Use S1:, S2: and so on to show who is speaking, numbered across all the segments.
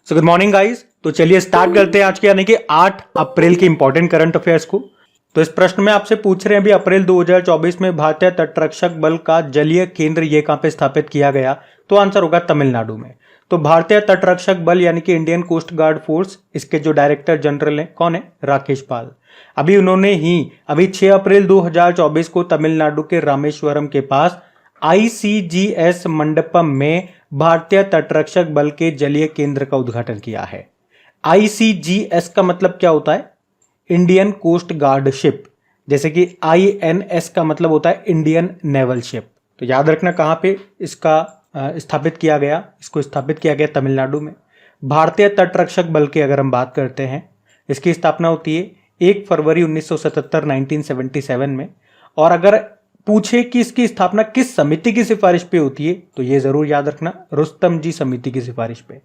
S1: So good morning guys. तो चलिए start करते हैं आज के यानी कि 8 अप्रैल के इंपॉर्टेंट करंट अफेयर्स को। तो इस प्रश्न में आपसे पूछ रहे हैं अभी अप्रैल 2024 में भारतीय तटरक्षक बल का जलीय केंद्र ये कहां पे स्थापित किया गया? तो आंसर होगा तमिलनाडु में। तो भारतीय तटरक्षक बल यानी कि इंडियन कोस्ट गार्ड फोर्स, इसके जो डायरेक्टर जनरल हैं कौन है? राकेश पाल। अभी उन्होंने ही 6 अप्रैल 2024 को तमिलनाडु के रामेश्वरम के पास ICGS मंडपम में भारतीय तटरक्षक बल के जलीय केंद्र का उद्घाटन किया है। ICGS का मतलब क्या होता है? इंडियन कोस्ट गार्ड शिप, जैसे कि INS का मतलब होता है इंडियन नेवल शिप। तो याद रखना कहां पे इसका स्थापित किया गया? इसको स्थापित किया गया तमिलनाडु में। भारतीय तटरक्षक बल की अगर हम बात करते हैं, इसकी स्थापना होती है 1 फरवरी 1977 1977 में। और अगर पूछे कि इसकी स्थापना किस समिति की सिफारिश पे होती है, तो ये जरूर याद रखना रुस्तम जी समिति की सिफारिश पे।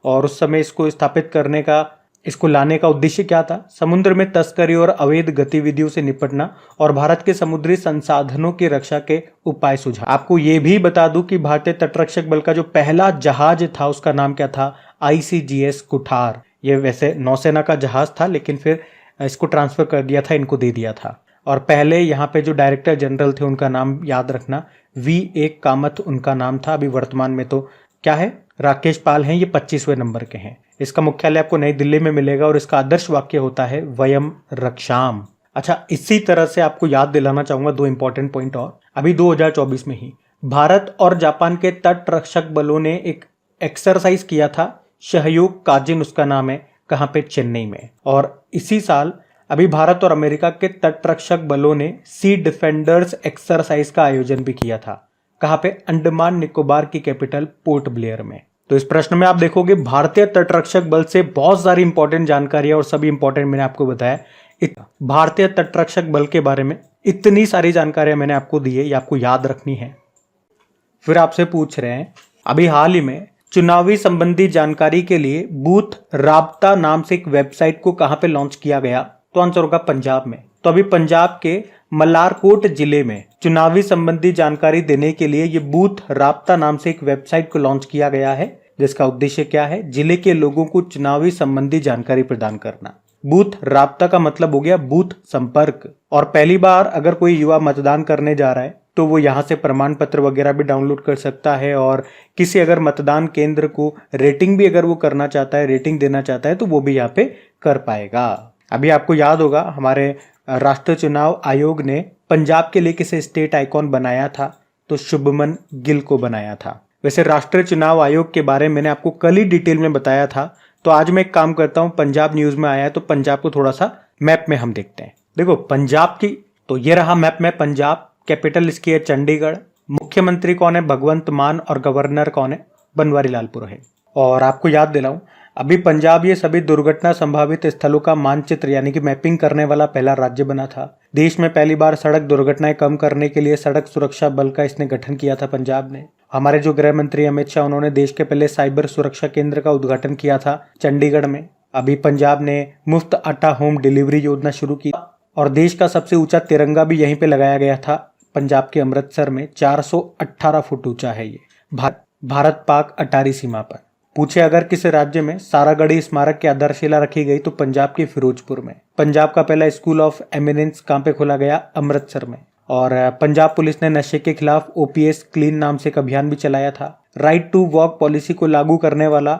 S1: और उस समय इसको स्थापित करने का, इसको लाने का उद्देश्य क्या था? समुद्र में तस्करी और अवैध गतिविधियों से निपटना और भारत के समुद्री संसाधनों की रक्षा के उपाय सुझाव। आपको ये भी बता दूं कि भारतीय तटरक्षक बल का जो पहला जहाज था उसका नाम क्या था? ICGS कुठार। ये वैसे नौसेना का जहाज था, लेकिन फिर इसको ट्रांसफर कर दिया था, इनको दे दिया था। और पहले यहाँ पे जो डायरेक्टर जनरल थे उनका नाम याद रखना, V.A. कामत उनका नाम था। अभी वर्तमान में तो क्या है? राकेश पाल हैं, ये 25वें नंबर के हैं। इसका मुख्यालय आपको नई दिल्ली में मिलेगा और इसका आदर्श वाक्य होता है वयम रक्षाम। अच्छा, इसी तरह से आपको याद दिलाना चाहूंगा 2 इंपॉर्टेंट पॉइंट और। अभी 2024 में ही भारत और जापान के तटरक्षक बलों ने एक एक्सरसाइज किया था, सहयोग काजिन उसका नाम है। कहां पे? चेन्नई में। और इसी साल अभी भारत और अमेरिका के तटरक्षक बलों ने सी डिफेंडर्स एक्सरसाइज का आयोजन भी किया था। कहां पे? अंडमान निकोबार की कैपिटल पोर्ट ब्लेयर में। तो इस प्रश्न में आप देखोगे भारतीय तटरक्षक बल से बहुत सारी इंपॉर्टेंट जानकारी और सभी इंपॉर्टेंट मैंने आपको बताया। भारतीय तटरक्षक बल के बारे में इतनी सारी जानकारियां मैंने आपको दी है, ये आपको याद रखनी है। फिर आपसे पूछ रहे हैं अभी हाल ही में चुनावी संबंधी जानकारी के लिए बूथ राबता नाम से एक वेबसाइट को कहां पे लॉन्च किया गया? तो आंसर होगा पंजाब में। तो अभी पंजाब के मलारकोट जिले में चुनावी संबंधी जानकारी देने के लिए ये बूथ राबता नाम से एक वेबसाइट को लॉन्च किया गया है, जिसका उद्देश्य क्या है? जिले के लोगों को चुनावी संबंधी जानकारी प्रदान करना। बूथ राबता का मतलब हो गया बूथ संपर्क। और पहली बार अगर कोई युवा मतदान करने जा रहा है तो वो यहाँ से प्रमाण पत्र वगैरह भी डाउनलोड कर सकता है। और किसी अगर मतदान केंद्र को रेटिंग भी अगर वो करना चाहता है, रेटिंग देना चाहता है, तो वो भी यहाँ पे कर पाएगा। अभी आपको याद होगा हमारे राष्ट्रीय चुनाव आयोग ने पंजाब के लिए किसे स्टेट आइकॉन बनाया था? तो शुभमन गिल को बनाया था। वैसे राष्ट्रीय चुनाव आयोग के बारे में मैंने आपको कल ही डिटेल में बताया था। तो आज मैं एक काम करता हूं, पंजाब न्यूज में आया है तो पंजाब को थोड़ा सा मैप में हम देखते हैं। देखो पंजाब की, तो ये रहा मैप में पंजाब। कैपिटल इसकी है चंडीगढ़। मुख्यमंत्री कौन है? भगवंत मान। और गवर्नर कौन है? बनवारी लाल पुरोहित। और आपको याद दिलाऊं, अभी पंजाब ये सभी दुर्घटना संभावित स्थलों का मानचित्र यानी कि मैपिंग करने वाला पहला राज्य बना था। देश में पहली बार सड़क दुर्घटनाएं कम करने के लिए सड़क सुरक्षा बल का इसने गठन किया था पंजाब ने। हमारे जो गृह मंत्री अमित शाह, उन्होंने देश के पहले साइबर सुरक्षा केंद्र का उद्घाटन किया था चंडीगढ़ में। अभी पंजाब ने मुफ्त आटा होम डिलीवरी योजना शुरू की और देश का सबसे ऊंचा तिरंगा भी यहीं पे लगाया गया था पंजाब के अमृतसर में। 418 फुट ऊंचा है ये, भारत पाक अटारी सीमा पर। पूछे अगर किस राज्य में सारागढ़ी स्मारक की आधारशिला रखी गई, तो पंजाब के फिरोजपुर में। पंजाब का पहला स्कूल ऑफ एमिनेंस कहां पे खोला गया? अमृतसर में। और पंजाब पुलिस ने नशे के खिलाफ OPS क्लीन नाम से एक अभियान भी चलाया था। राइट टू वॉक पॉलिसी को लागू करने वाला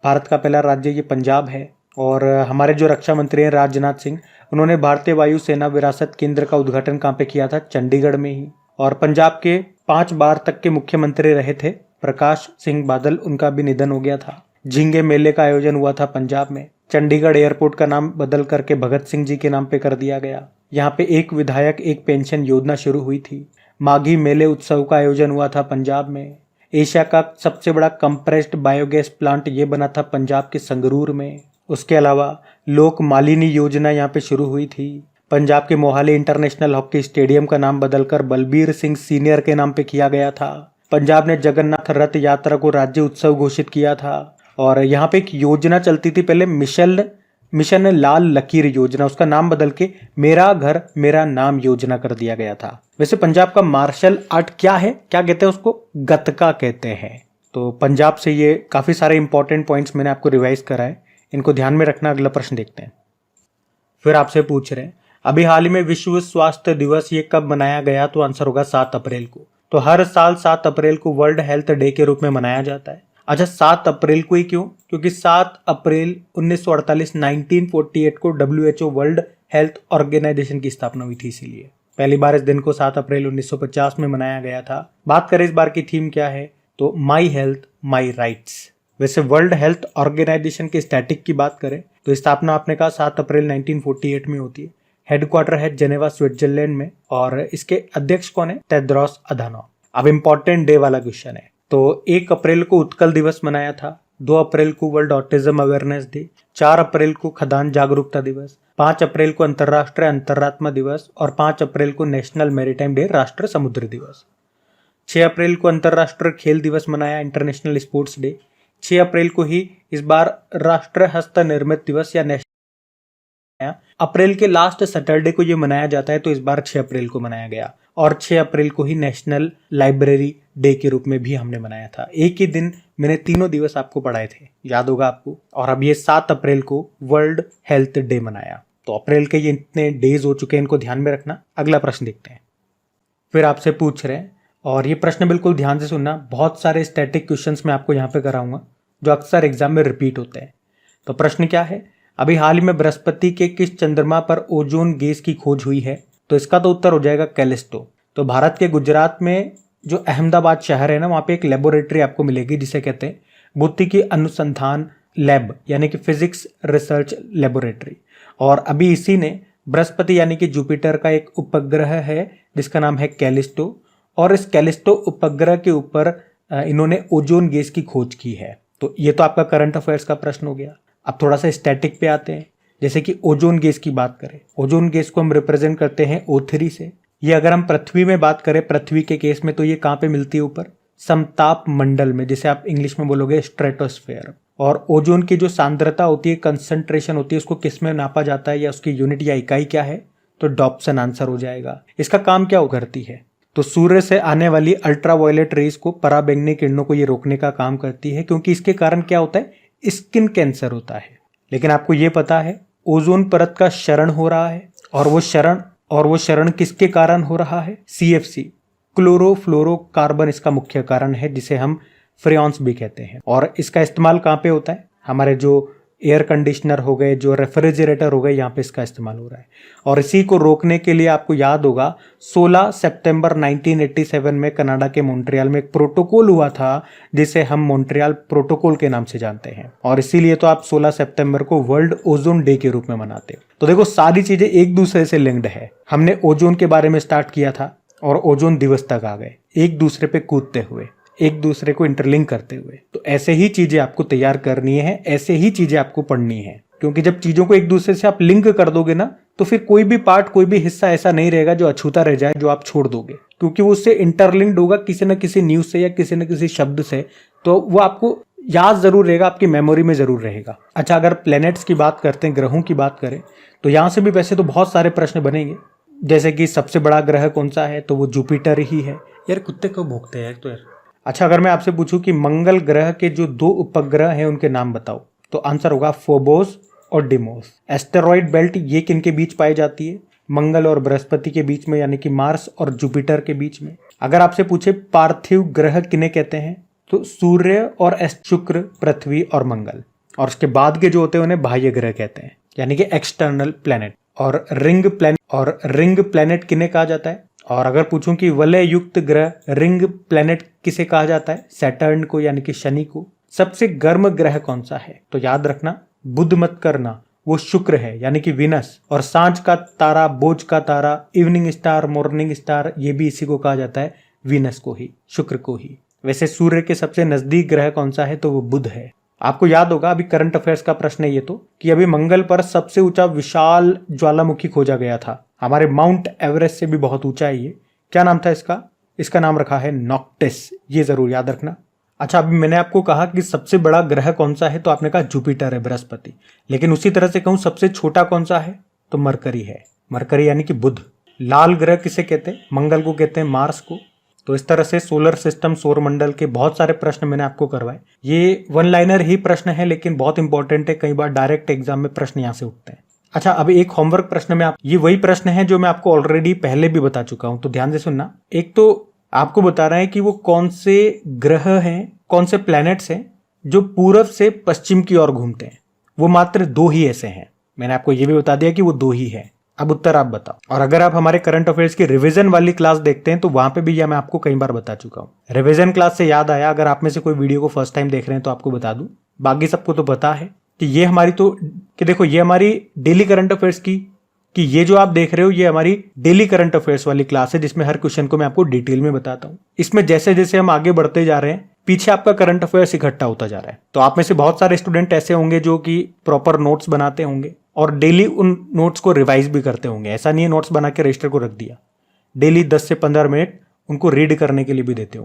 S1: भारत का पहला राज्य ये पंजाब है। और हमारे जो रक्षा मंत्री हैं राजनाथ सिंह, उन्होंने भारतीय वायुसेना विरासत केंद्र का उद्घाटन कहां पे किया था? चंडीगढ़ में ही। और पंजाब के 5 बार तक के मुख्यमंत्री रहे थे प्रकाश सिंह बादल, उनका भी निधन हो गया था। झींगे मेले का आयोजन हुआ था पंजाब में। चंडीगढ़ एयरपोर्ट का नाम बदल करके भगत सिंह जी के नाम पे कर दिया गया। यहाँ पे एक विधायक एक पेंशन योजना शुरू हुई थी। माघी मेले उत्सव का आयोजन हुआ था पंजाब में। एशिया का सबसे बड़ा कंप्रेस्ड बायोगैस प्लांट ये बना था पंजाब के संगरूर में। उसके अलावा लोक मालिनी योजना यहाँ पे शुरू हुई थी। पंजाब के मोहाली इंटरनेशनल हॉकी स्टेडियम का नाम बदलकर बलबीर सिंह सीनियर के नाम पे किया गया था। पंजाब ने जगन्नाथ रथ यात्रा को राज्य उत्सव घोषित किया था। और यहाँ पे एक योजना चलती थी पहले, मिशन लाल लकीर योजना, उसका नाम बदल के मेरा घर मेरा नाम योजना कर दिया गया था। वैसे पंजाब का मार्शल आर्ट क्या है? क्या कहते हैं उसको? गतका कहते हैं। तो पंजाब से ये काफ़ी सारे इंपॉर्टेंट पॉइंट्स मैंने आपको रिवाइज कराए, इनको ध्यान में रखना। अगला प्रश्न देखते हैं। फिर आपसे पूछ रहे हैं अभी हाल ही में विश्व स्वास्थ्य दिवस ये कब मनाया गया, तो आंसर होगा 7 अप्रैल को। तो हर साल 7 अप्रैल को वर्ल्ड हेल्थ डे के रूप में मनाया जाता है। अच्छा, 7 अप्रैल को ही क्यों? क्योंकि 7 अप्रैल 1948 को WHO वर्ल्ड हेल्थ ऑर्गेनाइजेशन की स्थापना हुई थी, इसीलिए पहली बार इस दिन को 7 अप्रैल 1950 में मनाया गया था। बात करें इस बार की थीम क्या है, तो माई हेल्थ माई राइट्स। वैसे वर्ल्ड हेल्थ ऑर्गेनाइजेशन के स्टैटिक की बात करें तो स्थापना आपने कहा 7 अप्रैल 1948 में होती है। हेडक्वार्टर है जेनेवा स्विट्जरलैंड में और इसके अध्यक्ष कौन है? Tedros Adhanom. अब इम्पोर्टेंट डे वाला क्वेश्चन है। तो 1 अप्रैल को उत्कल दिवस मनाया था, 2 अप्रैल को वर्ल्ड ऑटिज्म अवेयरनेस डे, 4 अप्रैल को खदान जागरूकता दिवस, 5 अप्रैल को अंतर्राष्ट्रीय अंतरात्मा दिवस और 5 अप्रैल को नेशनल मैरीटाइम डे, राष्ट्र समुद्र दिवस। 6 अप्रैल को अंतर्राष्ट्रीय खेल दिवस मनाया, इंटरनेशनल स्पोर्ट्स डे। 6 अप्रैल को ही इस बार राष्ट्रीय हस्त निर्मित दिवस या नेशनल अप्रैल के लास्ट सैटरडे को ये मनाया जाता है, तो इस बार 6 अप्रैल को मनाया गया। और 6 अप्रैल को ही नेशनल लाइब्रेरी डे के रूप में भी हमने मनाया था। एक ही दिन मैंने तीनों दिवस आपको पढ़ाए थे, याद होगा आपको। और अब ये 7 अप्रैल को वर्ल्ड हेल्थ डे मनाया। तो अप्रैल के ये इतने डेज हो चुके हैं, इनको ध्यान में रखना। अगला प्रश्न देखते हैं। फिर आपसे पूछ रहे हैं, और ये प्रश्न बिल्कुल ध्यान से सुनना, बहुत सारे स्टैटिक क्वेश्चंस मैं आपको यहाँ पे कराऊंगा जो अक्सर एग्जाम में रिपीट होते हैं। तो प्रश्न क्या है, अभी हाल ही में बृहस्पति के किस चंद्रमा पर ओजोन गैस की खोज हुई है? तो इसका तो उत्तर हो जाएगा कैलिस्टो। तो भारत के गुजरात में जो अहमदाबाद शहर है ना, वहाँ पे एक लेबोरेटरी आपको मिलेगी जिसे कहते हैं भौतिकी अनुसंधान लैब, यानी कि फिजिक्स रिसर्च लेबोरेटरी। और अभी इसी ने बृहस्पति यानी कि जुपिटर का एक उपग्रह है जिसका नाम है कैलिस्टो, और इस कैलिस्टो उपग्रह के ऊपर इन्होंने ओजोन गैस की खोज की है। तो ये तो आपका करंट अफेयर्स का प्रश्न हो गया। अब थोड़ा सा स्टैटिक पे आते हैं। जैसे कि ओजोन गैस की बात करें, ओजोन गैस को हम रिप्रेजेंट करते हैं O3 से। ये अगर हम पृथ्वी में बात करें, पृथ्वी के केस में, तो ये कहाँ पे मिलती है? ऊपर समताप मंडल में, जिसे आप इंग्लिश में बोलोगे स्ट्रेटोस्फेयर। और ओजोन की जो सांद्रता होती है, कंसंट्रेशन होती है, उसको किस में नापा जाता है या उसकी यूनिट या इकाई क्या है? तो डॉप्सन आंसर हो जाएगा। इसका काम क्या करती है? तो सूर्य से आने वाली अल्ट्रावायलेट रेज को, पराबैंगनी किरणों को ये रोकने का काम करती है, क्योंकि इसके कारण क्या होता है? स्किन कैंसर होता है। लेकिन आपको ये पता है ओजोन परत का क्षरण हो रहा है, और वो क्षरण किसके कारण हो रहा है? CFC, क्लोरोफ्लोरोकार्बन इसका मुख्य कारण है, जिसे हम फ्रेयॉन्स भी कहते हैं। और इसका इस्तेमाल कहाँ पे होता है? हमारे जो एयर कंडीशनर हो गए, जो रेफ्रिजरेटर हो गए, यहाँ पे इसका इस्तेमाल हो रहा है। और इसी को रोकने के लिए आपको याद होगा 16 सितंबर 1987 में कनाडा के मॉन्ट्रियल में एक प्रोटोकॉल हुआ था जिसे हम मॉन्ट्रियल प्रोटोकॉल के नाम से जानते हैं। और इसीलिए तो आप 16 सितंबर को वर्ल्ड ओजोन डे के रूप में मनाते हो। तो देखो, सारी चीजें एक दूसरे से लिंक्ड है। हमने ओजोन के बारे में स्टार्ट किया था और ओजोन दिवस तक आ गए, एक दूसरे पे कूदते हुए, एक दूसरे को इंटरलिंक करते हुए। तो ऐसे ही चीजें आपको तैयार करनी है, ऐसे ही चीजें आपको पढ़नी है। क्योंकि जब चीजों को एक दूसरे से आप लिंक कर दोगे ना, तो फिर कोई भी पार्ट, कोई भी हिस्सा ऐसा नहीं रहेगा जो अछूता रह जाए, जो आप छोड़ दोगे, क्योंकि वो उससे इंटरलिंक्ड होगा किसी न किसी न्यूज से या किसी न किसी शब्द से। तो वो आपको याद जरूर रहेगा, आपकी मेमोरी में जरूर रहेगा। अच्छा, अगर प्लैनेट्स की बात करते हैं, ग्रहों की बात करें, तो यहां से भी वैसे तो बहुत सारे प्रश्न बनेंगे। जैसे कि सबसे बड़ा ग्रह कौन सा है? तो वो जुपिटर ही है। यार कुत्ते को भौंकते हैं तो यार। अच्छा, अगर मैं आपसे पूछूं कि मंगल ग्रह के जो 2 उपग्रह हैं उनके नाम बताओ, तो आंसर होगा फोबोस और डिमोस। एस्टेरॉइड बेल्ट ये किनके बीच पाई जाती है? मंगल और बृहस्पति के बीच में, यानी कि मार्स और जुपिटर के बीच में। अगर आपसे पूछे पार्थिव ग्रह किन्हें कहते हैं, तो सूर्य और शुक्र, पृथ्वी और मंगल। और उसके बाद के जो होते हैं उन्हें बाह्य ग्रह कहते हैं, यानी कि एक्सटर्नल प्लैनेट। और रिंग प्लैनेट किन्हें कहा जाता है? और अगर पूछूं कि वलय युक्त ग्रह रिंग प्लैनेट किसे कहा जाता है? सैटर्न को, यानी कि शनि को। सबसे गर्म ग्रह कौन सा है? तो याद रखना, बुध मत करना, वो शुक्र है, यानी कि विनस। और सांझ का तारा, बोझ का तारा, इवनिंग स्टार, मॉर्निंग स्टार, ये भी इसी को कहा जाता है, विनस को ही, शुक्र को ही। वैसे सूर्य के सबसे नजदीक ग्रह कौन सा है? तो वो बुध है। आपको याद होगा, अभी करंट अफेयर्स का प्रश्न है ये तो, कि अभी मंगल पर सबसे ऊंचा विशाल ज्वालामुखी खोजा गया था। हमारे माउंट एवरेस्ट से भी बहुत ऊंचा है ये। क्या नाम था इसका? इसका नाम रखा है नॉक्टिस। ये जरूर याद रखना। अच्छा, अभी मैंने आपको कहा कि सबसे बड़ा ग्रह कौन सा है, तो आपने कहा जुपिटर है, बृहस्पति। लेकिन उसी तरह से कहूं सबसे छोटा कौन सा है, तो मरकरी है। मरकरी यानी कि बुध। लाल ग्रह किसे कहते हैं? मंगल को कहते हैं, मार्स को। तो इस तरह से सोलर सिस्टम, सौर मंडल के बहुत सारे प्रश्न मैंने आपको करवाए। ये वन लाइनर ही प्रश्न है लेकिन बहुत इंपॉर्टेंट है, कई बार डायरेक्ट एग्जाम में प्रश्न यहाँ से उठते हैं। अच्छा, अब एक होमवर्क प्रश्न में ये वही प्रश्न है जो मैं आपको ऑलरेडी पहले भी बता चुका हूं, तो ध्यान से सुनना। एक तो आपको बता रहा है कि वो कौन से ग्रह हैं, कौन से प्लैनेट्स हैं जो पूरब से पश्चिम की ओर घूमते हैं। वो मात्र 2 ही ऐसे हैं। मैंने आपको ये भी बता दिया कि वो 2 ही है। अब उत्तर आप बताओ। और अगर आप हमारे करंट अफेयर्स की रिवीजन वाली क्लास देखते हैं तो वहां पे भी यह मैं आपको कई बार बता चुका हूं। रिवीजन क्लास से याद आया, अगर आप में से कोई वीडियो को फर्स्ट टाइम देख रहे हैं तो आपको बता दूं, बाकी सबको तो पता है कि ये हमारी देखो ये हमारी डेली करंट अफेयर्स की, कि ये जो आप देख रहे हो ये हमारी डेली करंट अफेयर्स वाली क्लास है जिसमें हर क्वेश्चन को मैं आपको डिटेल में बताता हूं। इसमें जैसे जैसे हम आगे बढ़ते जा रहे हैं पीछे आपका करंट अफेयर्स इकट्ठा होता जा रहा है। तो आप में से बहुत सारे स्टूडेंट ऐसे होंगे जो कि प्रॉपर नोट्स बनाते होंगे और डेली उन नोट्स को रिवाइज भी करते होंगे। ऐसा नहीं है नोट्स बना के रजिस्टर को रख दिया, डेली 10 से 15 मिनट उनको रीड करने के लिए भी देते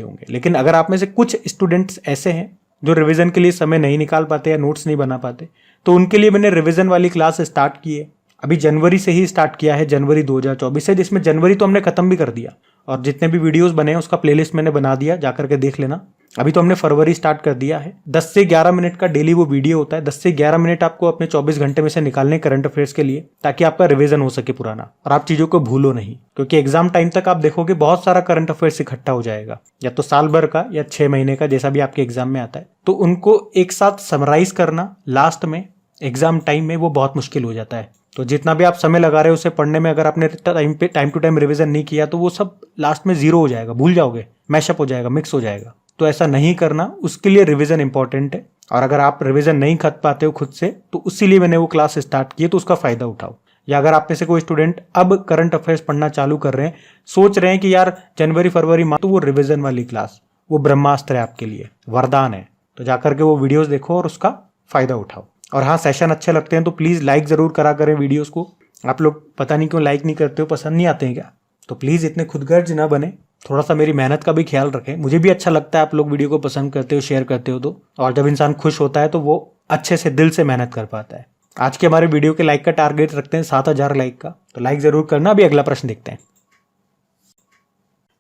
S1: होंगे। लेकिन अगर आप में से कुछ स्टूडेंट्स ऐसे हैं जो रिवीजन के लिए समय नहीं निकाल पाते या नोट्स नहीं बना पाते, तो उनके लिए मैंने रिवीजन वाली क्लास स्टार्ट की है। अभी जनवरी से ही स्टार्ट किया है, जनवरी 2024 से, जिसमें जनवरी तो हमने खत्म भी कर दिया और जितने भी वीडियोस बने हैं उसका प्लेलिस्ट मैंने बना दिया, जाकर के देख लेना। अभी तो हमने फरवरी स्टार्ट कर दिया है। 10 से 11 मिनट का डेली वो वीडियो होता है। 10 से 11 मिनट आपको अपने 24 घंटे में से निकालने करंट अफेयर्स के लिए, ताकि आपका रिवीजन हो सके पुराना और आप चीजों को भूलो नहीं, क्योंकि एग्जाम टाइम तक आप देखोगे बहुत सारा करंट अफेयर्स इकट्ठा हो जाएगा, या तो साल भर का या 6 महीने का, जैसा भी आपके एग्जाम में आता है। तो उनको एक साथ समराइज करना लास्ट में एग्जाम टाइम में वो बहुत मुश्किल हो जाता है। तो जितना भी आप समय लगा रहे हो उसे पढ़ने में, अगर आपने टाइम टू टाइम रिवीजन नहीं किया तो वो सब लास्ट में 0 हो जाएगा, भूल जाओगे, मैशअप हो जाएगा, मिक्स हो जाएगा। तो ऐसा नहीं करना, उसके लिए रिवीजन इंपॉर्टेंट है। और अगर आप रिवीजन नहीं कर पाते हो खुद से तो उसीलिए मैंने वो क्लास स्टार्ट की है, तो उसका फायदा उठाओ। या अगर आप में से कोई स्टूडेंट अब करंट अफेयर्स पढ़ना चालू कर रहे हैं, सोच रहे हैं कि यार जनवरी फरवरी माह, तो वो रिवीजन वाली क्लास वो ब्रह्मास्त्र है आपके लिए, वरदान है। तो जाकर के वो वीडियोस देखो और उसका फायदा उठाओ। और हाँ, सेशन अच्छे लगते हैं तो प्लीज़ लाइक ज़रूर करा करें वीडियोस को। आप लोग पता नहीं क्यों लाइक नहीं करते हो, पसंद नहीं आते हैं क्या? तो प्लीज़ इतने खुदगर्ज ना बने, थोड़ा सा मेरी मेहनत का भी ख्याल रखें। मुझे भी अच्छा लगता है आप लोग वीडियो को पसंद करते हो, शेयर करते हो तो। और जब इंसान खुश होता है तो वो अच्छे से दिल से मेहनत कर पाता है। आज के हमारे वीडियो के लाइक का टारगेट रखते हैं 7000 लाइक का, तो लाइक ज़रूर करना। अभी अगला प्रश्न देखते हैं।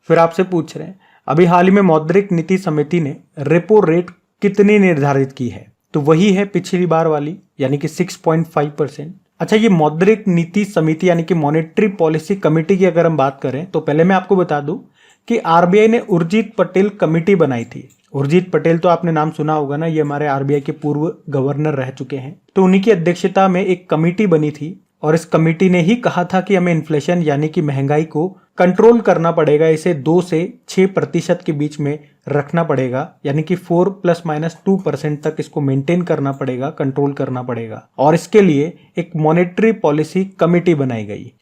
S1: फिर आपसे पूछ रहे हैं, अभी हाल ही में मौद्रिक नीति समिति ने रेपो रेट कितनी निर्धारित की है? तो वही है पिछली बार वाली, यानी कि 6.5%। अच्छा, ये मौद्रिक नीति समिति यानी कि मॉनेटरी पॉलिसी कमेटी की अगर हम बात करें तो पहले मैं आपको बता दूं कि आरबीआई ने उर्जित पटेल कमेटी बनाई थी। उर्जित पटेल तो आपने नाम सुना होगा ना, ये हमारे आरबीआई के पूर्व गवर्नर रह चुके हैं। तो उन्हीं की अध्यक्षता में एक कमेटी बनी थी और इस कमेटी ने ही कहा था कि हमें इन्फ्लेशन यानी कि महंगाई को कंट्रोल करना पड़ेगा, इसे 2 से 6% के बीच में रखना पड़ेगा, यानी कि 4±2% तक इसको मेंटेन करना पड़ेगा, कंट्रोल करना पड़ेगा। और इसके लिए एक मॉनेटरी पॉलिसी कमेटी बनाई गई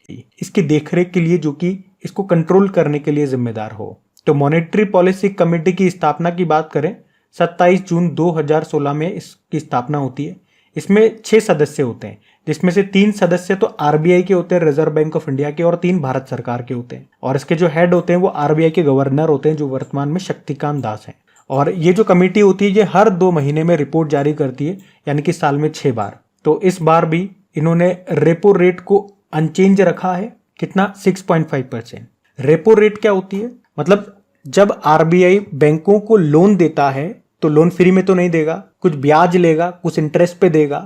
S1: इसकी देखरेख के लिए, जो कि इसको कंट्रोल करने के लिए जिम्मेदार हो। तो मॉनेटरी पॉलिसी कमेटी की स्थापना की बात करें 27 जून 2016 में इसकी स्थापना होती है। इसमें 6 सदस्य होते हैं, जिसमें से 3 सदस्य तो आरबीआई के होते हैं, रिजर्व बैंक ऑफ इंडिया के, और 3 भारत सरकार के होते हैं। और इसके जो हेड होते हैं वो आरबीआई के गवर्नर होते हैं, जो वर्तमान में शक्तिकांत दास हैं। और ये जो कमेटी होती है ये हर 2 महीने में रिपोर्ट जारी करती है, यानी कि साल में 6 बार। तो इस बार भी इन्होंने रेपो रेट को अनचेंज रखा है। कितना? 6.5%। रेपो रेट क्या होती है? मतलब जब आरबीआई बैंकों को लोन देता है तो लोन फ्री में तो नहीं देगा, कुछ ब्याज लेगा, कुछ इंटरेस्ट पे देगा।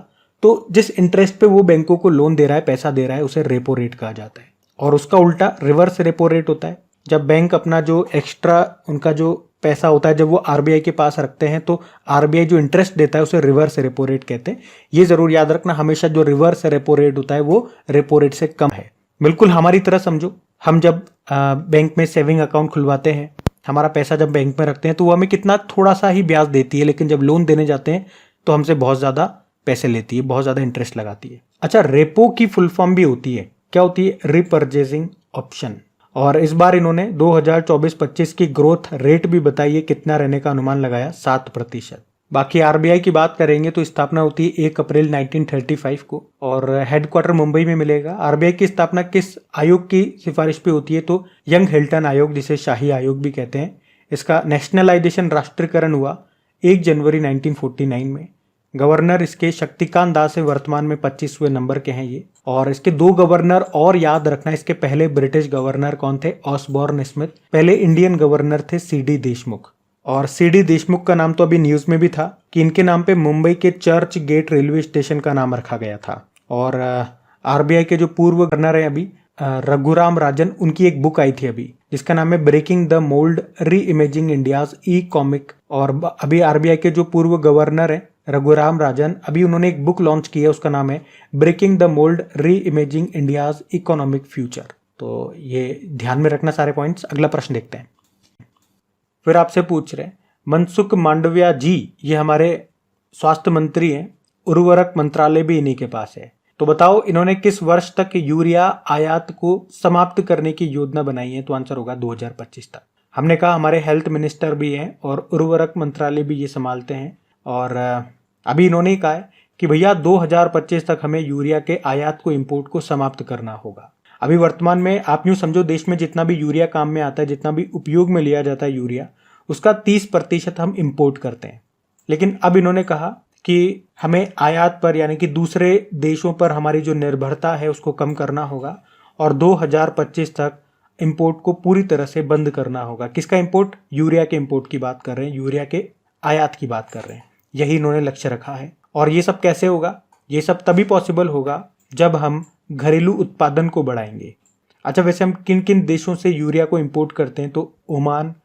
S1: तो जिस इंटरेस्ट पे वो बैंकों को लोन दे रहा है, पैसा दे रहा है, उसे रेपो रेट कहा जाता है। और उसका उल्टा रिवर्स रेपो रेट होता है। जब बैंक अपना जो एक्स्ट्रा उनका जो पैसा होता है जब वो आरबीआई के पास रखते हैं तो आरबीआई जो इंटरेस्ट देता है उसे रिवर्स रेपो रेट कहते हैं। ये जरूर याद रखना, हमेशा जो रिवर्स रेपो रेट होता है वो रेपो रेट से कम है। बिल्कुल हमारी तरह समझो, हम जब बैंक में सेविंग अकाउंट खुलवाते हैं, हमारा पैसा जब बैंक में रखते हैं तो वो हमें कितना थोड़ा सा ही ब्याज देती है, लेकिन जब लोन देने जाते हैं तो हमसे बहुत ज़्यादा पैसे लेती है, बहुत ज़्यादा इंटरेस्ट लगाती है। अच्छा, रेपो की फुल फॉर्म भी होती है, क्या होती है? Repurchasing option. और इस बार इन्होंने 2024-25 की ग्रोथ रेट भी बताई है, कितना रहने का अनुमान लगाया? 7%। बाकी आरबीआई की बात करेंगे तो स्थापना होती है 1 अप्रैल 1935 को और हेडक्वार्टर मुंबई में मिलेगा। आरबीआई की स्थापना किस आयोग की सिफारिश पे होती है? तो यंग हिल्टन आयोग, जिसे शाही आयोग भी कहते हैं। इसका नेशनलाइजेशन, राष्ट्रीयकरण हुआ 1 जनवरी 1949 में। गवर्नर इसके शक्तिकांत दास है, वर्तमान में 25वें नंबर के हैं ये। और इसके 2 गवर्नर और याद रखना, इसके पहले ब्रिटिश गवर्नर कौन थे? Osborne Smith. पहले इंडियन गवर्नर थे सीडी देशमुख। और सीडी देशमुख का नाम तो अभी न्यूज में भी था कि इनके नाम पे मुंबई के चर्च गेट रेलवे स्टेशन का नाम रखा गया था। और आरबीआई के जो पूर्व गवर्नर है अभी रघुराम राजन, उनकी एक बुक आई थी अभी जिसका नाम है ब्रेकिंग द मोल्ड, री इमेजिंग इंडियाज ई कॉमिक। और अभी आरबीआई के जो पूर्व गवर्नर है रघुराम राजन, अभी उन्होंने एक बुक लॉन्च की है, उसका नाम है ब्रेकिंग द मोल्ड, री इमेजिंग इंडियाज इकोनॉमिक फ्यूचर। तो ये ध्यान में रखना सारे पॉइंट्स। अगला प्रश्न देखते हैं। फिर आपसे पूछ रहे हैं मनसुख मांडविया जी, ये हमारे स्वास्थ्य मंत्री हैं, उर्वरक मंत्रालय भी इन्हीं के पास है। तो बताओ इन्होंने किस वर्ष तक यूरिया आयात को समाप्त करने की योजना बनाई है? तो आंसर होगा 2025 तक। हमने कहा हमारे हेल्थ मिनिस्टर भी हैं और उर्वरक मंत्रालय भी ये संभालते हैं। और अभी इन्होंने ही कहा है कि भैया 2025 तक हमें यूरिया के आयात को, इंपोर्ट को समाप्त करना होगा। अभी वर्तमान में आप यूं समझो, देश में जितना भी यूरिया काम में आता है, जितना भी उपयोग में लिया जाता है यूरिया, उसका 30% हम इंपोर्ट करते हैं। लेकिन अब इन्होंने कहा कि हमें आयात पर, यानी कि दूसरे देशों पर हमारी जो निर्भरता है उसको कम करना होगा और 2025 तक इंपोर्ट को पूरी तरह से बंद करना होगा। किसका इंपोर्ट? यूरिया के इंपोर्ट की बात कर रहे हैं, यूरिया के आयात की बात कर रहे हैं। यही इन्होंने लक्ष्य रखा है। और ये सब कैसे होगा? ये सब तभी पॉसिबल होगा जब हम घरेलू उत्पादन को बढ़ाएंगे। अच्छा, वैसे हम किन किन देशों से यूरिया को इंपोर्ट करते हैं? तो ओमान,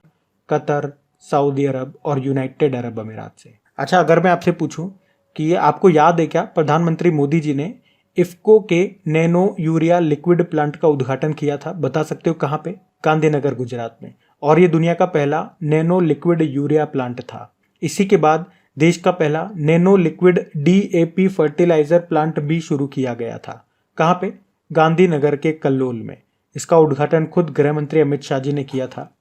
S1: कतर, सऊदी अरब और यूनाइटेड अरब अमीरात से। अच्छा, अगर मैं आपसे पूछूं कि ये आपको याद है क्या, प्रधानमंत्री मोदी जी ने इफ्को के नैनो यूरिया लिक्विड प्लांट का उद्घाटन किया था, बता सकते हो कहाँ पे? गांधीनगर, गुजरात में। और ये दुनिया का पहला नैनो लिक्विड यूरिया प्लांट था। इसी के बाद देश का पहला nano liquid DAP fertiliser plant भी शुरू किया गया था। कहाँ पे? गांधीनगर के कल्लोल में। इसका उद्घाटन खुद गृह मंत्री अमित शाह जी ने किया था।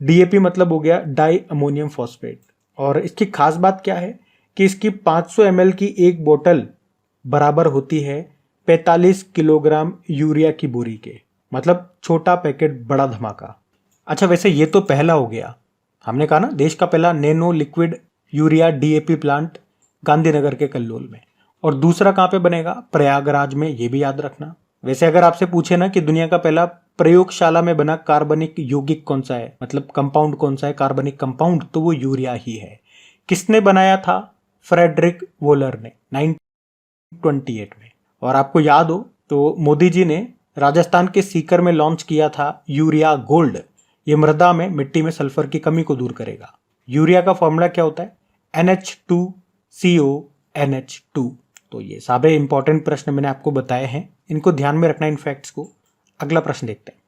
S1: डीएपी मतलब हो गया डाई अमोनियम फॉस्फेट। और इसकी खास बात क्या है कि इसकी 500 ml की एक बोतल बराबर होती है 45 किलोग्राम यूरिया की बोरी के। मतलब छोटा पैकेट बड़ा धमाका। अच्छा, वैसे ये तो पहला हो गया, हमने कहा ना देश का पहला nano liquid urea DAP plant Gandhinagar के कल्लोल में। और दूसरा कहाँ पे बनेगा? प्रयागराज में, ये भी याद रखना। वैसे अगर आपसे पूछे ना कि दुनिया का पहला प्रयोगशाला में बना कार्बनिक यौगिक कौन सा है, मतलब कंपाउंड कौन सा है, कार्बनिक कंपाउंड, तो वो यूरिया ही है। किसने बनाया था? फ्रेडरिक वोलर ने 1928 में। और आपको याद हो तो मोदी जी ने राजस्थान के सीकर में लॉन्च किया था यूरिया गोल्ड। ये मृदा में, मिट्टी में सल्फर की कमी को दूर करेगा। यूरिया का फॉर्मूला क्या होता है? NH2CONH2। तो ये सारे इंपॉर्टेंट प्रश्न मैंने आपको बताए हैं, इनको ध्यान में रखना इन फैक्ट्स को। अगला प्रश्न देखते हैं।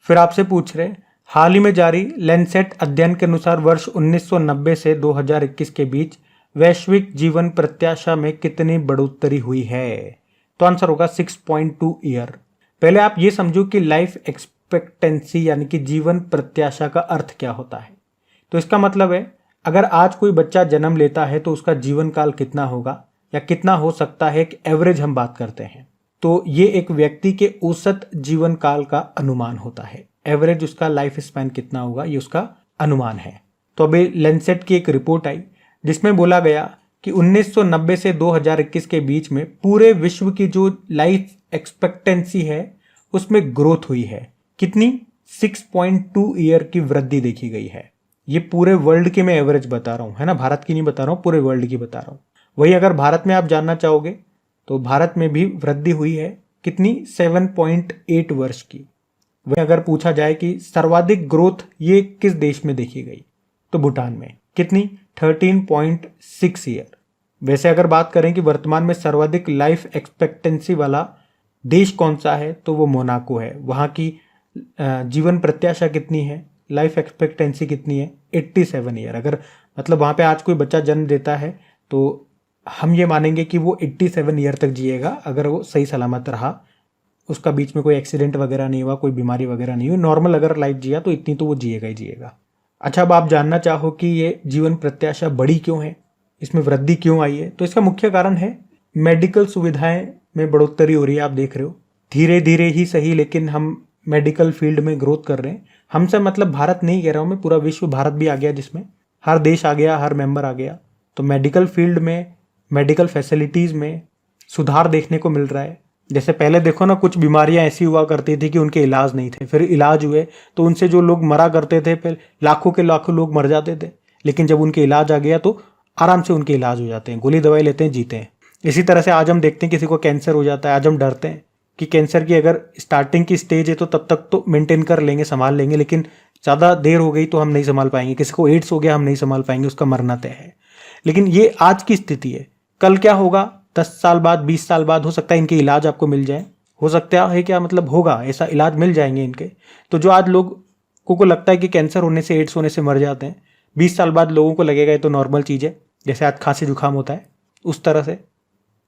S1: फिर आपसे पूछ रहे हाल ही में जारी लैंसेट अध्ययन के अनुसार वर्ष 1990 से 2021 के बीच वैश्विक जीवन प्रत्याशा में कितनी बढ़ोतरी हुई है? तो आंसर होगा 6.2 ईयर। पहले आप ये समझो कि लाइफ एक्सपेक्टेंसी यानी कि जीवन प्रत्याशा का अर्थ क्या होता है। तो इसका मतलब है अगर आज कोई बच्चा जन्म लेता है तो उसका जीवन काल कितना होगा या कितना हो सकता है, एक एवरेज हम बात करते हैं। तो ये एक व्यक्ति के औसत जीवन काल का अनुमान होता है। एवरेज उसका लाइफ स्पैन कितना होगा, ये उसका अनुमान है। तो अभी लैंसेट की एक रिपोर्ट आई जिसमें बोला गया कि 1990 से 2021 के बीच में पूरे विश्व की जो लाइफ एक्सपेक्टेंसी है उसमें ग्रोथ हुई है। कितनी? 6.2 ईयर की वृद्धि देखी गई है। ये पूरे वर्ल्ड की मैं एवरेज बता रहा हूँ, है ना, भारत की नहीं बता रहा हूँ, पूरे वर्ल्ड की बता रहा हूँ। वही अगर भारत में आप जानना चाहोगे तो भारत में भी वृद्धि हुई है। कितनी? 7.8 वर्ष की। वही अगर पूछा जाए कि सर्वाधिक ग्रोथ ये किस देश में देखी गई, तो भूटान में। कितनी? 13.6 ईयर। वैसे अगर बात करें कि वर्तमान में सर्वाधिक लाइफ एक्सपेक्टेंसी वाला देश कौन सा है, तो वो मोनाको है। वहाँ की जीवन प्रत्याशा कितनी है, लाइफ एक्सपेक्टेंसी कितनी है? 87 ईयर। अगर मतलब वहाँ पे आज कोई बच्चा जन्म देता है तो हम ये मानेंगे कि वो 87 ईयर तक जिएगा, अगर वो सही सलामत रहा, उसका बीच में कोई एक्सीडेंट वगैरह नहीं हुआ, कोई बीमारी वगैरह नहीं हुई, नॉर्मल अगर लाइफ जिया तो इतनी तो वो जिएगा ही जिएगा। अच्छा, अब आप जानना चाहो कि ये जीवन प्रत्याशा बढ़ी क्यों है, इसमें वृद्धि क्यों आई है, तो इसका मुख्य कारण है मेडिकल सुविधाएं में बढ़ोतरी हो रही है। आप देख रहे हो धीरे धीरे ही सही, लेकिन हम मेडिकल फील्ड में ग्रोथ कर रहे हैं। हमसे मतलब भारत नहीं कह रहा हूँ मैं, पूरा विश्व, भारत भी आ गया जिसमें हर देश आ गया, हर मेंबर आ गया। तो मेडिकल फील्ड में मेडिकल फैसिलिटीज़ में सुधार देखने को मिल रहा है। जैसे पहले देखो ना, कुछ बीमारियां ऐसी हुआ करती थी कि उनके इलाज नहीं थे, फिर इलाज हुए तो उनसे जो लोग मरा करते थे, फिर लाखों के लाखों लोग मर जाते थे, लेकिन जब उनके इलाज आ गया तो आराम से उनके इलाज हो जाते हैं, गोली दवाई लेते हैं, जीते हैं। इसी तरह से आज हम देखते हैं किसी को कैंसर हो जाता है, आज हम डरते हैं कि कैंसर की अगर स्टार्टिंग की स्टेज है तो तब तक तो मेंटेन कर लेंगे, संभाल लेंगे, लेकिन ज़्यादा देर हो गई तो हम नहीं संभाल पाएंगे। किसी को एड्स हो गया, हम नहीं संभाल पाएंगे, उसका मरना तय है। लेकिन ये आज की स्थिति है। कल क्या होगा, 10 साल बाद, 20 साल बाद हो सकता है इनके इलाज आपको मिल जाए, हो सकता है, क्या मतलब होगा, ऐसा इलाज मिल जाएंगे इनके। तो जो आज लोगों को लगता है कि कैंसर होने से, एड्स होने से मर जाते हैं, 20 साल बाद लोगों को लगेगा ये तो नॉर्मल चीज़ है, जैसे आज खांसी जुकाम होता है, उस तरह से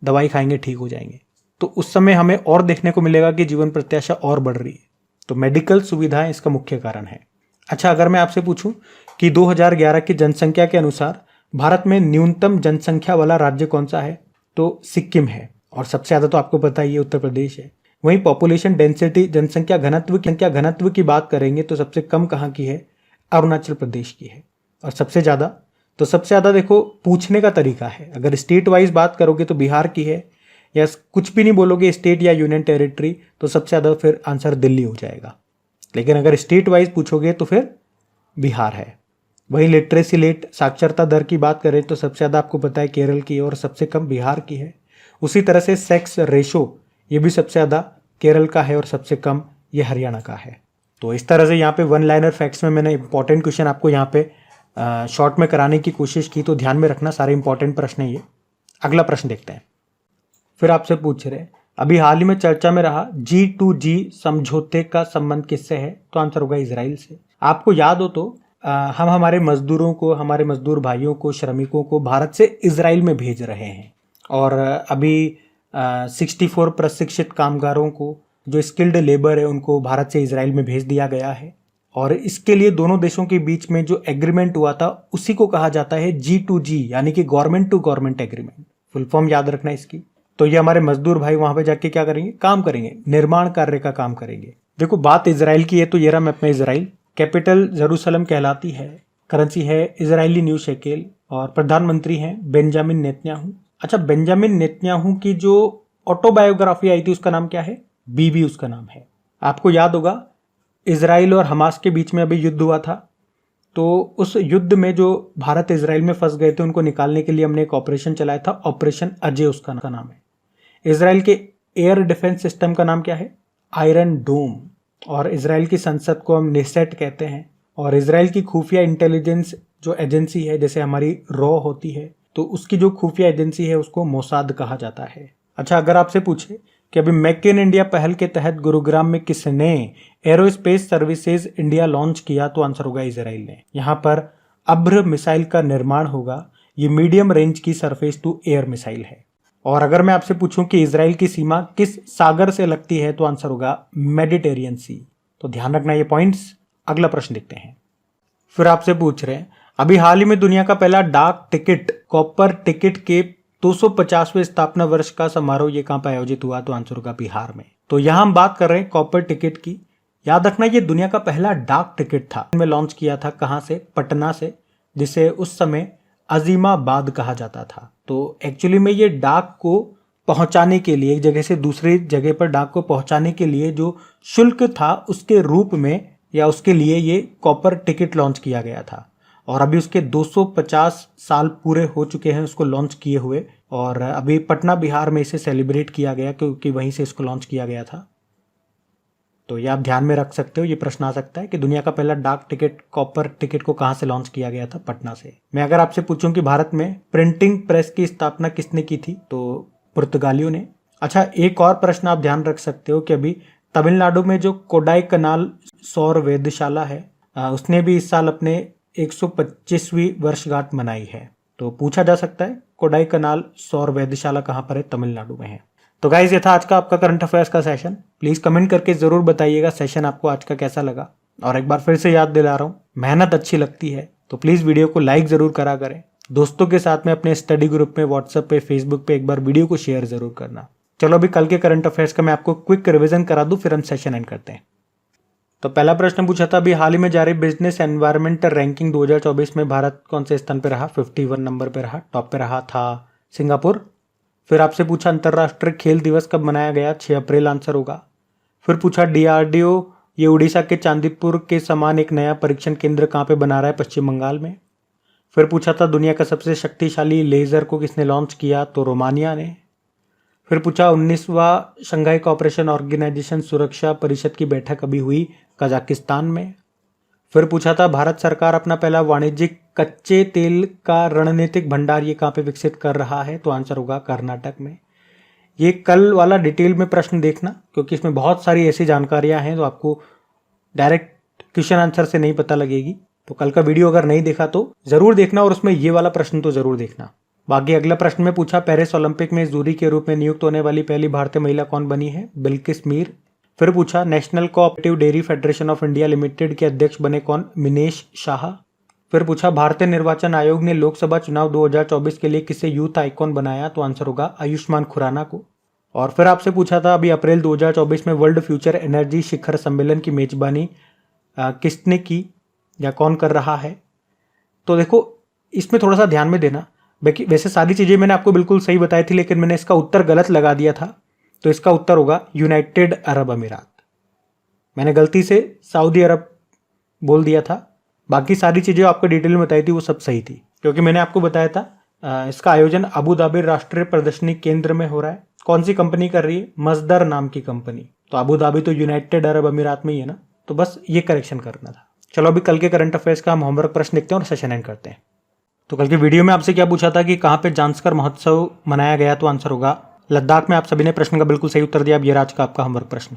S1: दवाई खाएंगे ठीक हो जाएंगे। तो उस समय हमें और देखने को मिलेगा कि जीवन प्रत्याशा और बढ़ रही है। तो मेडिकल सुविधाएं इसका मुख्य कारण है। अच्छा, अगर मैं आपसे पूछूं कि 2011 की जनसंख्या के अनुसार भारत में न्यूनतम जनसंख्या वाला राज्य कौन सा है, तो सिक्किम है, और सबसे ज़्यादा तो आपको पता ही है उत्तर प्रदेश है। वहीं पॉपुलेशन डेंसिटी, जनसंख्या घनत्व की बात करेंगे तो सबसे कम कहाँ की है, अरुणाचल प्रदेश की है। और सबसे ज़्यादा देखो पूछने का तरीका है, अगर स्टेट वाइज बात करोगे तो बिहार की है, या कुछ भी नहीं बोलोगे स्टेट या यूनियन टेरिटरी तो सबसे ज़्यादा फिर आंसर दिल्ली हो जाएगा। लेकिन अगर स्टेट वाइज पूछोगे तो फिर बिहार है। वहीं लिटरेसी रेट, साक्षरता दर की बात करें तो सबसे ज़्यादा आपको पता है केरल की है और सबसे कम बिहार की है। उसी तरह से सेक्स रेशो, ये भी सबसे ज़्यादा केरल का है और सबसे कम ये हरियाणा का है। तो इस तरह से यहाँ पे वन लाइनर फैक्ट्स में मैंने इंपॉर्टेंट क्वेश्चन आपको यहाँ पे शॉर्ट में कराने की कोशिश की, तो ध्यान में रखना, सारे इंपॉर्टेंट प्रश्न है ये। अगला प्रश्न देखते हैं। फिर आपसे पूछ रहे हैं, अभी हाल ही में चर्चा में रहा G2G समझौते का संबंध किससे है, तो आंसर होगा इजराइल से। आपको याद हो तो हम हमारे मजदूरों को, हमारे मजदूर भाइयों को, श्रमिकों को भारत से इजराइल में भेज रहे हैं, और अभी 64 प्रशिक्षित कामगारों को, जो स्किल्ड लेबर है, उनको भारत से इजराइल में भेज दिया गया है। और इसके लिए दोनों देशों के बीच में जो एग्रीमेंट हुआ था उसी को कहा जाता है G2G, यानी कि government to government agreement. Full form याद रखना इसकी। तो ये हमारे मजदूर भाई वहां पे जाके क्या करेंगे, काम करेंगे, निर्माण कार्य का काम करेंगे। देखो बात इजराइल की है तो ये रहा मैप में इजराइल, कैपिटल जेरूसलम कहलाती है, करेंसी है इजरायली न्यू शेकेल, और प्रधानमंत्री हैं बेंजामिन नेतन्याहू। अच्छा, बेंजामिन नेतन्याहू की जो ऑटोबायोग्राफी आई थी उसका नाम क्या है, बीबी उसका नाम है। आपको याद होगा इजराइल और हमास के बीच में अभी युद्ध हुआ था, तो उस युद्ध में जो भारत इजराइल में फंस गए थे उनको निकालने के लिए हमने एक ऑपरेशन चलाया था, ऑपरेशन अजय उसका नाम है। इजराइल के एयर डिफेंस सिस्टम का नाम क्या है, आयरन डोम। और इजराइल की संसद को हम नेसेट कहते हैं। और इजराइल की खुफिया इंटेलिजेंस जो एजेंसी है, जैसे हमारी रॉ होती है, तो उसकी जो खुफिया एजेंसी है उसको मोसाद कहा जाता है। अच्छा, अगर आपसे पूछे कि अभी मेक इन इंडिया पहल के तहत गुरुग्राम में किसने एरोस्पेस सर्विसेज इंडिया लॉन्च किया, तो आंसर होगा इजराइल ने। यहाँ पर अभ्र मिसाइल का निर्माण होगा। ये मीडियम रेंज की सरफेस टू एयर मिसाइल है। और अगर मैं आपसे पूछूं कि इजराइल की सीमा किस सागर से लगती है, तो आंसर होगा मेडिटेरियन सी। तो ध्यान रखना ये पॉइंट्स। अगला प्रश्न देखते हैं। फिर आपसे पूछ रहे हैं, अभी हाल ही में दुनिया का पहला डाक टिकट, कॉपर टिकट के 250वें स्थापना वर्ष का समारोह ये कहां पर आयोजित हुआ, तो आंसर होगा बिहार में। तो यहां हम बात कर रहे हैं कॉपर टिकट की। याद रखना ये दुनिया का पहला डाक टिकट था, में लॉन्च किया था कहां से, पटना से, जिसे उस समय अजीमाबाद कहा जाता था। तो एक्चुअली में ये डाक को पहुंचाने के लिए, एक जगह से दूसरी जगह पर डाक को पहुंचाने के लिए जो शुल्क था उसके रूप में या उसके लिए ये कॉपर टिकट लॉन्च किया गया था। और अभी उसके 250 साल पूरे हो चुके हैं उसको लॉन्च किए हुए, और अभी पटना बिहार में इसे सेलिब्रेट किया गया क्योंकि वहीं से इसको लॉन्च किया गया था। तो ये आप ध्यान में रख सकते हो, ये प्रश्न आ सकता है कि दुनिया का पहला डाक टिकट, कॉपर टिकट को कहां से लॉन्च किया गया था, पटना से। मैं अगर आपसे पूछूं कि भारत में प्रिंटिंग प्रेस की स्थापना किसने की थी, तो पुर्तगालियों ने। अच्छा, एक और प्रश्न आप ध्यान रख सकते हो कि अभी तमिलनाडु में जो कोडाई कनाल सौर वेधशाला है, उसने भी इस साल अपने 125वीं वर्षगांठ मनाई है। तो पूछा जा सकता है कोडाई कनाल सौर वेधशाला कहां पर है, तमिलनाडु में है। तो गाइज ये था आज का आपका करंट अफेयर्स का सेशन। प्लीज कमेंट करके जरूर बताइएगा सेशन आपको आज का कैसा लगा। और एक बार फिर से याद दिला रहा हूँ, मेहनत अच्छी लगती है तो प्लीज वीडियो को लाइक जरूर करा करें। दोस्तों के साथ में अपने स्टडी ग्रुप में, व्हाट्सएप पे, फेसबुक पे एक बार वीडियो को शेयर जरूर करना। चलो अभी कल के करंट अफेयर्स का मैं आपको क्विक रिविजन करा दूं, फिर हम सेशन एंड करते हैं। तो पहला प्रश्न पूछा था, अभी हाल ही में जारी बिजनेस एनवायरमेंट रैंकिंग 2024 में भारत कौन से स्थान पे रहा, 51 नंबर पे रहा। टॉप पे रहा था सिंगापुर। फिर आपसे पूछा अंतर्राष्ट्रीय खेल दिवस कब मनाया गया, 6 अप्रैल आंसर होगा। फिर पूछा DRDO ये उड़ीसा के चांदीपुर के समान एक नया परीक्षण केंद्र कहाँ पे बना रहा है, पश्चिम बंगाल में। फिर पूछा था दुनिया का सबसे शक्तिशाली लेज़र को किसने लॉन्च किया, तो रोमानिया ने। फिर पूछा 19वां शंघाई कोऑपरेशन ऑर्गेनाइजेशन सुरक्षा परिषद की बैठक अभी हुई, कजाकिस्तान में। फिर पूछा था भारत सरकार अपना पहला वाणिज्यिक कच्चे तेल का रणनीतिक भंडार ये कहाँ पे विकसित कर रहा है, तो आंसर होगा कर्नाटक में। ये कल वाला डिटेल में प्रश्न देखना, क्योंकि इसमें बहुत सारी ऐसी जानकारियां हैं तो आपको डायरेक्ट क्वेश्चन आंसर से नहीं पता लगेगी। तो कल का वीडियो अगर नहीं देखा तो जरूर देखना और उसमें ये वाला प्रश्न तो जरूर देखना। बाकी अगला प्रश्न में पूछा पेरिस ओलंपिक में जूरी के रूप में नियुक्त होने वाली पहली भारतीय महिला कौन बनी है, बिल्किस मीर। फिर पूछा national cooperative dairy federation of India limited के अध्यक्ष बने कौन, मिनेश शाह। फिर पूछा भारतीय निर्वाचन आयोग ने लोकसभा चुनाव 2024 के लिए किसे यूथ आइकॉन बनाया, तो आंसर होगा आयुष्मान खुराना को। और फिर आपसे पूछा था अभी अप्रैल 2024 में वर्ल्ड फ्यूचर एनर्जी शिखर सम्मेलन की मेजबानी किसने की या कौन कर रहा है। तो देखो इसमें थोड़ा सा ध्यान में देना, वैसे सारी चीज़ें मैंने आपको बिल्कुल सही बताई थी, लेकिन मैंने इसका उत्तर गलत लगा दिया था। तो इसका उत्तर होगा यूनाइटेड अरब अमीरात। मैंने गलती से सऊदी अरब बोल दिया था। बाकी सारी चीज़ें आपको डिटेल में बताई थी वो सब सही थी, क्योंकि मैंने आपको बताया था इसका आयोजन अबू धाबी राष्ट्रीय प्रदर्शनी केंद्र में हो रहा है। कौन सी कंपनी कर रही है, मजदर नाम की कंपनी। तो अबू धाबी तो यूनाइटेड अरब अमीरात में ही है ना, तो बस ये करेक्शन करना था। चलो अभी कल के करंट अफेयर्स का हम होमवर्क प्रश्न देखते हैं और सेशन एंड करते हैं। तो कल के वीडियो में आपसे क्या पूछा था कि कहाँ पे जांस्कर महोत्सव मनाया गया, तो आंसर होगा लद्दाख में। आप सभी ने प्रश्न का बिल्कुल सही उत्तर दिया। अब ये आज का आपका होमवर्क प्रश्न।